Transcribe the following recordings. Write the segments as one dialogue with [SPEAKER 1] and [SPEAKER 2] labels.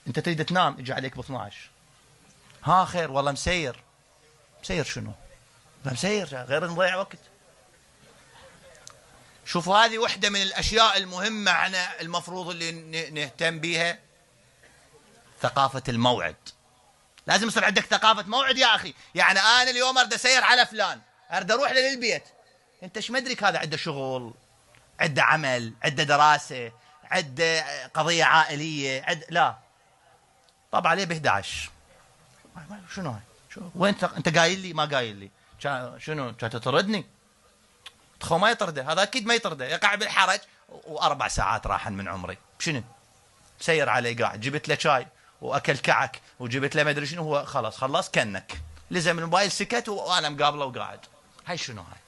[SPEAKER 1] انت تريد تنام يجي عليك ب 12. ها خير والله مسير. مسير شنو؟ مسير غير نضيع وقت. شوفوا هذه وحدة من الأشياء المهمة احنا المفروض اللي نهتم بيها، ثقافة الموعد. لازم يصير عندك ثقافة موعد يا أخي. يعني أنا اليوم أريد أسير على فلان، أريد أروح له للبيت، أنت ايش مدرك هذا عنده شغل، عنده عمل، عنده دراسة، عنده قضية عائلية، لا طب عليه ب 11. شنو هاي؟ وين انت قايل لي؟ ما قايل لي شنو؟ كانت تطردني؟ تخو ما يطرده هذا، اكيد ما يطرده، يقع بالحرج. و4 ساعات راحن من عمري. شنو؟ سير علي قاعد، جبت له شاي واكل كعك وجبت له ما ادري شنو، هو خلاص كنك لزم الموبايل سكت وانا مقابله وقاعد. هاي شنو هاي؟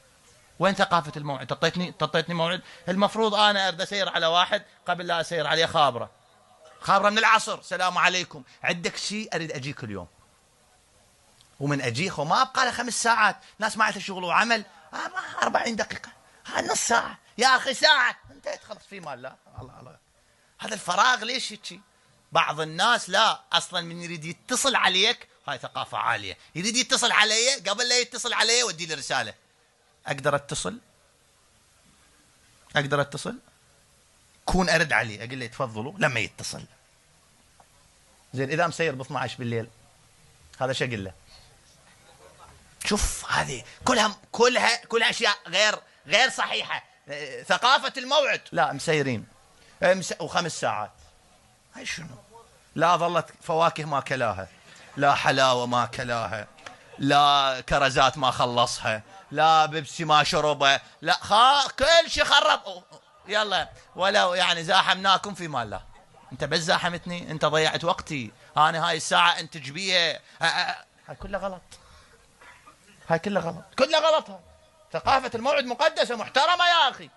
[SPEAKER 1] وين ثقافة الموعد؟ تعطيتني موعد. المفروض انا اريد اسير على واحد قبل لا اسير عليه خابره من العصر، سلام عليكم عندك شيء اريد اجيك اليوم، ومن اجيك وما ابقى له 5 ساعات، ناس ما عندها شغل وعمل. 40 دقيقة، نص ساعة يا اخي، ساعة انتهت خلص في مال. لا الله هذا الفراغ ليش هيك؟ بعض الناس لا، اصلا من يريد يتصل عليك، هاي ثقافة عالية، يريد يتصل علي قبل لا يتصل علي ودي لي رسالة، اقدر اتصل كون ارد عليه اقول له تفضلوا لما يتصل. زين اذا مسير ب 12 بالليل هذا شو اقول له؟ شوف هذه كلها اشياء غير صحيحه. ثقافه الموعد. لا مسيرين و5 ساعات، هاي شنو؟ لا ظلت فواكه ما كلاها، لا حلاوه ما كلاها، لا كرزات ما خلصها، لا بيبسي ما شربه، لا كل شيء خرب. يلا ولو يعني زاحمناكم في مال. لا انت بس زاحمتني، انت ضيعت وقتي، انا هاي الساعه انتج بيها. هاي كلها غلط، كلها غلط. ثقافه الموعد مقدسه محترمه يا اخي.